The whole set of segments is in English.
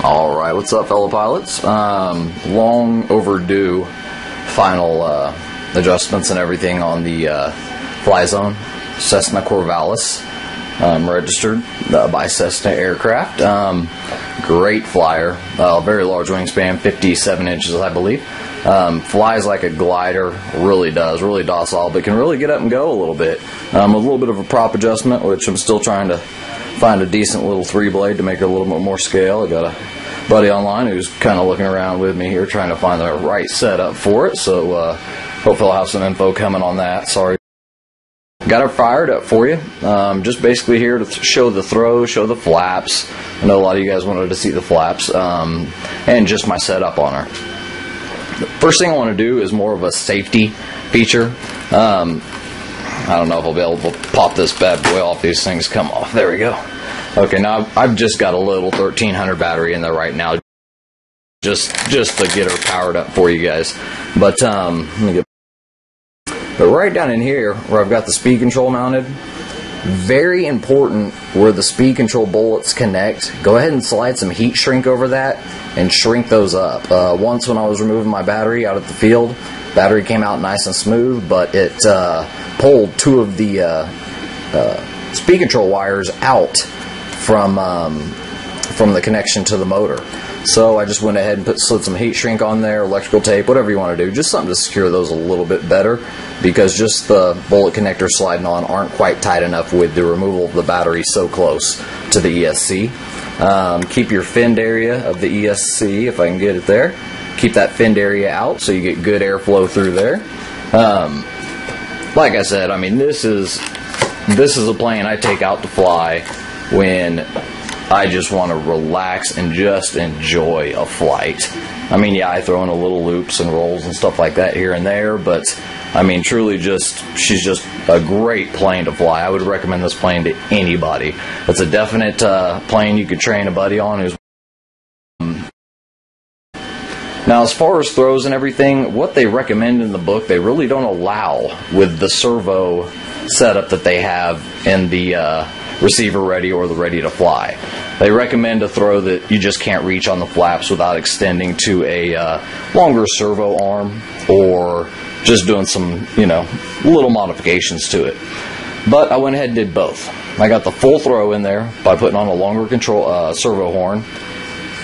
Alright, what's up fellow pilots? Long overdue final adjustments and everything on the fly zone. Cessna Corvalis, registered by Cessna Aircraft. Great flyer, very large wingspan, 57 inches I believe. Flies like a glider, really does, really docile, but can really get up and go a little bit. With a little bit of a prop adjustment, which I'm still trying to find a decent little 3-blade to make it a little bit more scale. I got a buddy online who's kind of looking around with me here trying to find the right setup for it, so hopefully I'll have some info coming on that. Sorry. Got it fired up for you. Just basically here to show the throw, show the flaps. I know a lot of you guys wanted to see the flaps, and just my setup on her. The first thing I want to do is more of a safety feature. I don't know if I'll be able to pop this bad boy off. These things come off. There we go. Okay, now I've just got a little 1300 battery in there right now, just to get her powered up for you guys. But let me get. But right down in here, where I've got the speed control mounted, very important where the speed control bullets connect. Go ahead and slide some heat shrink over that and shrink those up. Once when I was removing my battery out at the field, battery came out nice and smooth, but it pulled two of the speed control wires out from the connection to the motor. So I just went ahead and slid some heat shrink on there, electrical tape, whatever you want to do, just something to secure those a little bit better, because just the bullet connectors sliding on aren't quite tight enough with the removal of the battery so close to the ESC. Keep your finned area of the ESC, if I can get it there. Keep that finned area out so you get good airflow through there. Like I said, I mean, this is a plane I take out to fly when I just want to relax and just enjoy a flight. I mean, yeah, I throw in a little loops and rolls and stuff like that here and there, but I mean, truly she's just a great plane to fly. I would recommend this plane to anybody. It's a definite plane you could train a buddy on who's. Now, as far as throws and everything, what they recommend in the book, they really don't allow with the servo setup that they have in the receiver ready or the ready to fly. They recommend a throw that you just can't reach on the flaps without extending to a longer servo arm or just doing some, little modifications to it. But I went ahead and did both. I got the full throw in there by putting on a longer control servo horn.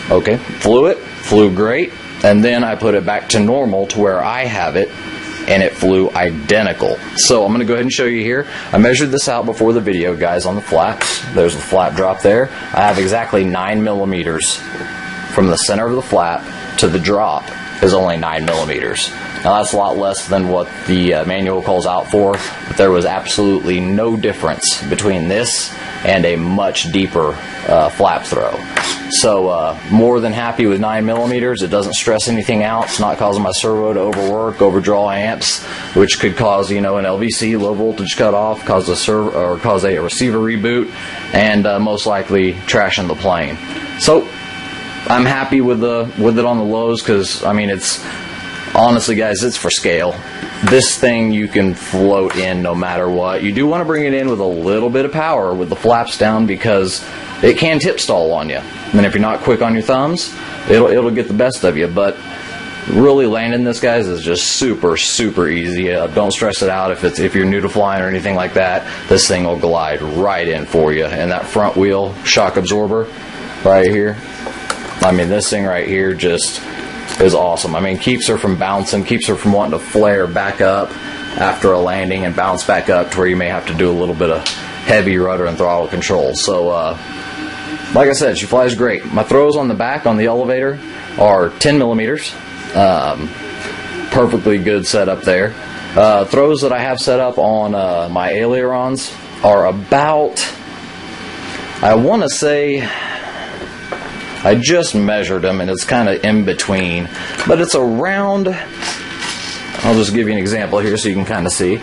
Okay, flew great. And then I put it back to normal to where I have it, and it flew identical. So I'm going to go ahead and show you here. I measured this out before the video, guys, on the flaps. There's the flap drop there. I have exactly 9 millimeters from the center of the flap to the drop is only 9 millimeters. Now that's a lot less than what the manual calls out for, but there was absolutely no difference between this and a much deeper flap throw. So more than happy with 9 millimeters. It doesn't stress anything out. It's not causing my servo to overwork, overdraw amps, which could cause an LVC, low voltage cutoff, cause a receiver reboot, and most likely trashing the plane. So I'm happy with it on the lows, because I mean, it's honestly, guys, it's for scale. This thing you can float in no matter what. You do want to bring it in with a little bit of power with the flaps down, because it can tip stall on you. And if you're not quick on your thumbs, it'll get the best of you. But really landing this, guys, is just super easy. Don't stress it out if you're new to flying or anything like that. This thing will glide right in for you. And that front wheel shock absorber right here, I mean, this thing right here just is awesome. I mean, keeps her from bouncing, keeps her from wanting to flare back up after a landing and bounce back up to where you may have to do a little bit of heavy rudder and throttle control. So like I said, she flies great. My throws on the back on the elevator are 10 millimeters. Perfectly good setup there. Throws that I have set up on my ailerons are about, I want to say, I just measured them and it's kind of in between, but it's around, I'll just give you an example here so you can kind of see.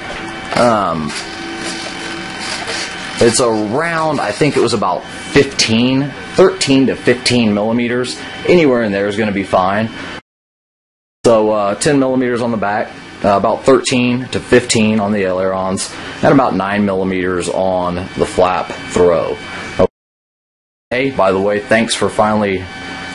It's around, I think it was about 13 to 15 millimeters. Anywhere in there is going to be fine. So 10 millimeters on the back, about 13 to 15 on the ailerons, and about 9 millimeters on the flap throw. Hey, by the way, thanks for finally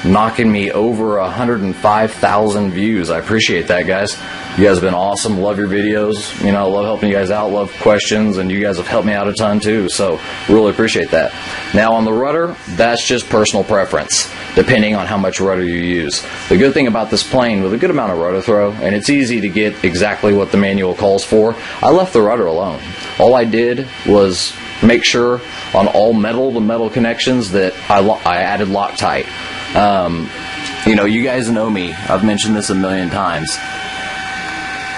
knocking me over 105,000 views. I appreciate that, guys. You guys have been awesome. Love your videos. You know, love helping you guys out. Love questions, and you guys have helped me out a ton too. So really appreciate that. Now on the rudder, that's just personal preference, depending on how much rudder you use. The good thing about this plane with a good amount of rudder throw, and it's easy to get exactly what the manual calls for, I left the rudder alone. All I did was make sure on all metal-to-metal connections that I added Loctite. You know, you guys know me. I've mentioned this a million times.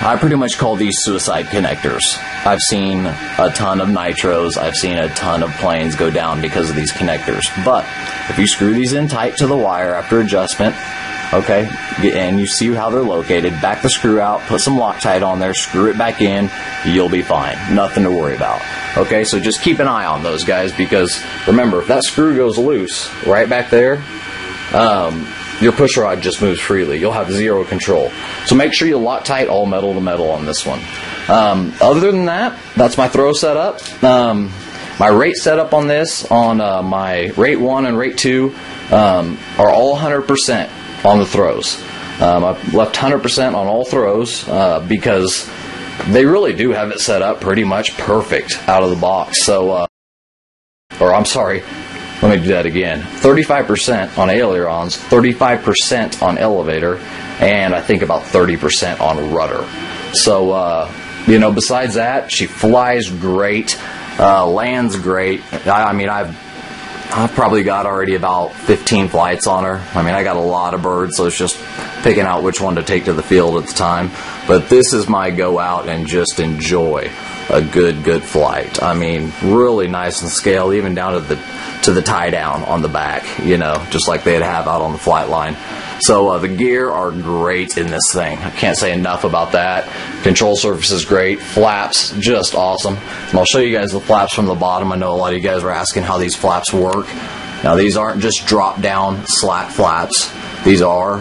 I pretty much call these suicide connectors. I've seen a ton of nitros. I've seen a ton of planes go down because of these connectors. But if you screw these in tight to the wire after adjustment, okay, and you see how they're located, back the screw out, put some Loctite on there, screw it back in, you'll be fine. Nothing to worry about. Okay, so just keep an eye on those, guys, because remember, if that screw goes loose right back there, your push rod just moves freely. You'll have zero control. So make sure you Loctite all metal to metal on this one. Other than that, that's my throw setup. My rate setup on this, on my rate 1 and rate 2, are all 100% on the throws. I've left 100% on all throws because they really do have it set up pretty much perfect out of the box. So, or I'm sorry, let me do that again. 35% on ailerons, 35% on elevator, and I think about 30% on rudder. So, you know, besides that, she flies great, lands great. I mean, I've probably got already about 15 flights on her. I mean, I got a lot of birds, so it's just picking out which one to take to the field at the time. But this is my go out and just enjoy a good flight. I mean, really nice and scale, even down to the tie down on the back, you know, just like they'd have out on the flight line. So the gear are great in this thing. I can't say enough about that. Control surface is great. Flaps, just awesome. And I'll show you guys the flaps from the bottom. I know a lot of you guys were asking how these flaps work. Now these aren't just drop down slat flaps. These are,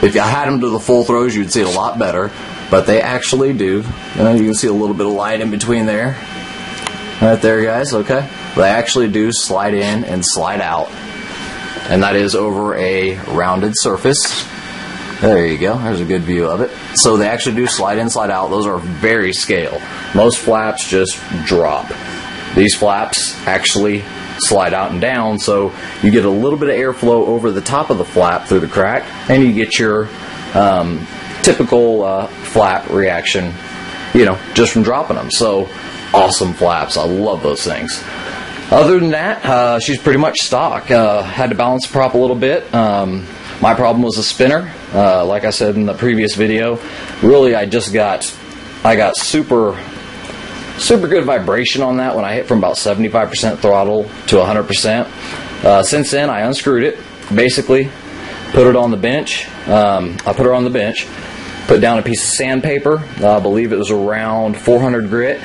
if I had them to the full throws, you'd see it a lot better. But they actually do. You know, you can see a little bit of light in between there. Right there, guys, okay? They actually do slide in and slide out. And that is over a rounded surface. There you go. There's a good view of it. So they actually do slide in, slide out. Those are very scale. Most flaps just drop. These flaps actually slide out and down, so you get a little bit of airflow over the top of the flap through the crack, and you get your typical flap reaction, you know, just from dropping them. So awesome flaps. I love those things. Other than that, she's pretty much stock. Had to balance the prop a little bit. My problem was the spinner. Like I said in the previous video, really I got super good vibration on that when I hit from about 75% throttle to 100%. Since then, I unscrewed it, basically put it on the bench. I put her on the bench, put down a piece of sandpaper. I believe it was around 400 grit,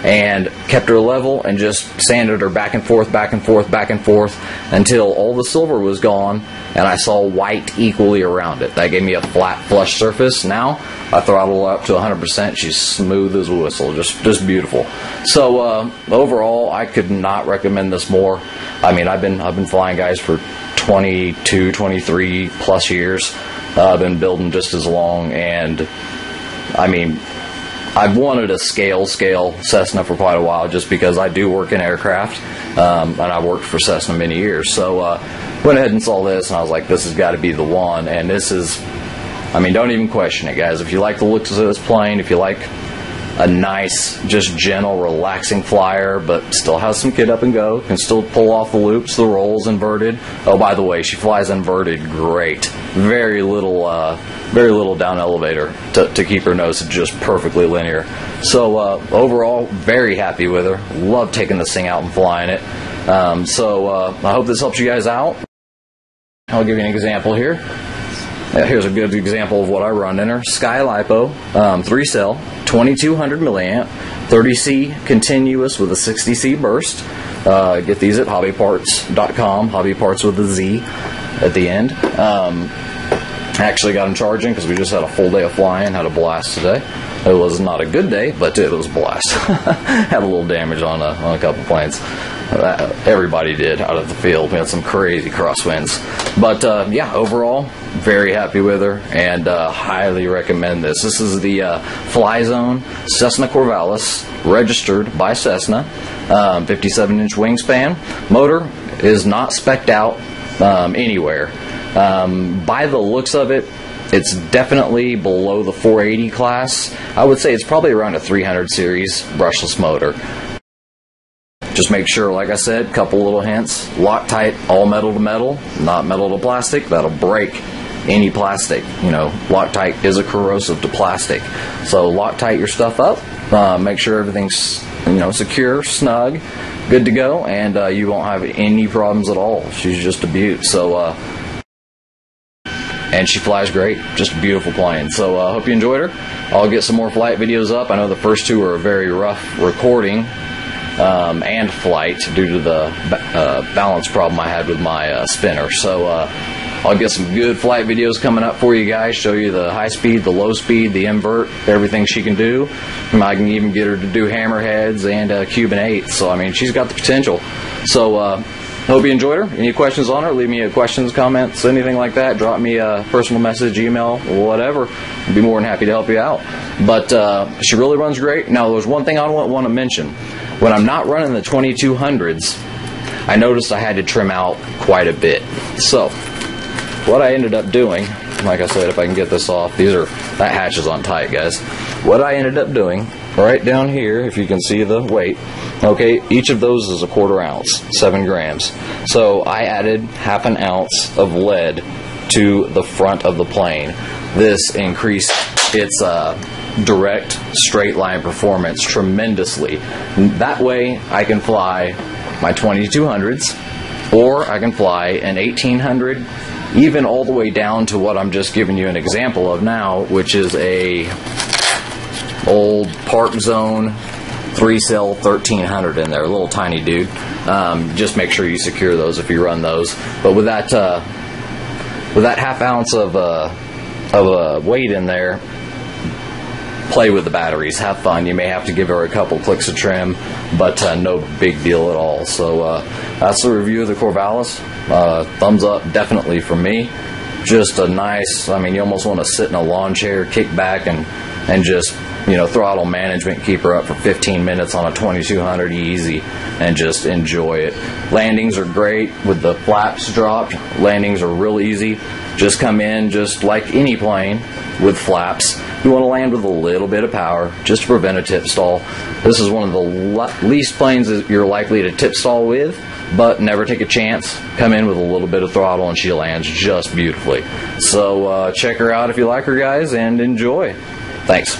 and kept her level and just sanded her back and forth, back and forth, back and forth until all the silver was gone and I saw white equally around it. That gave me a flat, flush surface. Now I throttle her up to 100%. She's smooth as a whistle, just beautiful. So overall, I could not recommend this more. I mean, I've been flying, guys, for 22, 23 plus years. I've been building just as long, and I mean, I've wanted a scale Cessna for quite a while, just because I do work in aircraft, and I worked for Cessna many years. So went ahead and saw this, and I was like, this has got to be the one. And this is, I mean, don't even question it, guys. If you like the looks of this plane, if you like a nice, just gentle, relaxing flyer, but still has some get up and go, can still pull off the loops, the rolls, inverted. Oh, by the way, she flies inverted great. Very little down elevator to keep her nose just perfectly linear. So overall, very happy with her. Love taking this thing out and flying it. I hope this helps you guys out. I'll give you an example here. Here's a good example of what I run in her. Sky Lipo, 3-cell, 2200 milliamp, 30C continuous with a 60C burst. Get these at hobbyparts.com, hobbyparts with a Z at the end. Actually got them charging because we just had a full day of flying, had a blast today. It was not a good day, but it was a blast. Had a little damage on a couple planes. Everybody did out of the field. We had some crazy crosswinds. But yeah, overall, very happy with her, and highly recommend this. This is the Fly Zone Cessna Corvalis, registered by Cessna, 57-inch wingspan. Motor is not spec'd out anywhere. By the looks of it, it's definitely below the 480 class. I would say it's probably around a 300 series brushless motor. Just make sure, like I said, couple little hints. Loctite, all metal to metal, not metal to plastic. That'll break any plastic. You know, Loctite is a corrosive to plastic. So Loctite your stuff up. Make sure everything's, you know, secure, snug, good to go, and you won't have any problems at all. She's just a beaut. So, and she flies great. Just a beautiful plane. So I hope you enjoyed her. I'll get some more flight videos up. I know the first two are a very rough recording and flight due to the balance problem I had with my spinner. So I'll get some good flight videos coming up for you guys, show you the high speed, the low speed, the invert, everything she can do. I can even get her to do hammerheads and Cuban 8. So I mean, she's got the potential. So hope you enjoyed her. Any questions on her, leave me questions, comments, anything like that. Drop me a personal message, email, whatever. I'd be more than happy to help you out. But she really runs great. Now, there's one thing I want to mention. When I'm not running the 2200s, I noticed I had to trim out quite a bit. So what I ended up doing, like I said, if I can get this off, that hatch is on tight, guys. What I ended up doing, right down here, if you can see the weight, okay, each of those is a 1/4 ounce, 7 grams. So I added 1/2 ounce of lead to the front of the plane. This increased its direct straight line performance tremendously. That way I can fly my 2200s, or I can fly an 1800, even all the way down to what I'm just giving you an example of now, which is a old Park Zone 3-cell 1300 in there, a little tiny dude. Just make sure you secure those if you run those. But with that 1/2 ounce of weight in there, play with the batteries, have fun. You may have to give her a couple clicks of trim, but no big deal at all. So that's the review of the Corvalis. Thumbs up definitely from me. Just a nice, I mean, you almost want to sit in a lawn chair, kick back, and just, you know, throttle management, keep her up for 15 minutes on a 2200 easy, and just enjoy it. Landings are great with the flaps dropped. Landings are real easy. Just come in just like any plane with flaps. You want to land with a little bit of power just to prevent a tip stall. This is one of the least planes that you're likely to tip stall with, but never take a chance. Come in with a little bit of throttle and she lands just beautifully. So check her out if you like her, guys, and enjoy. Thanks.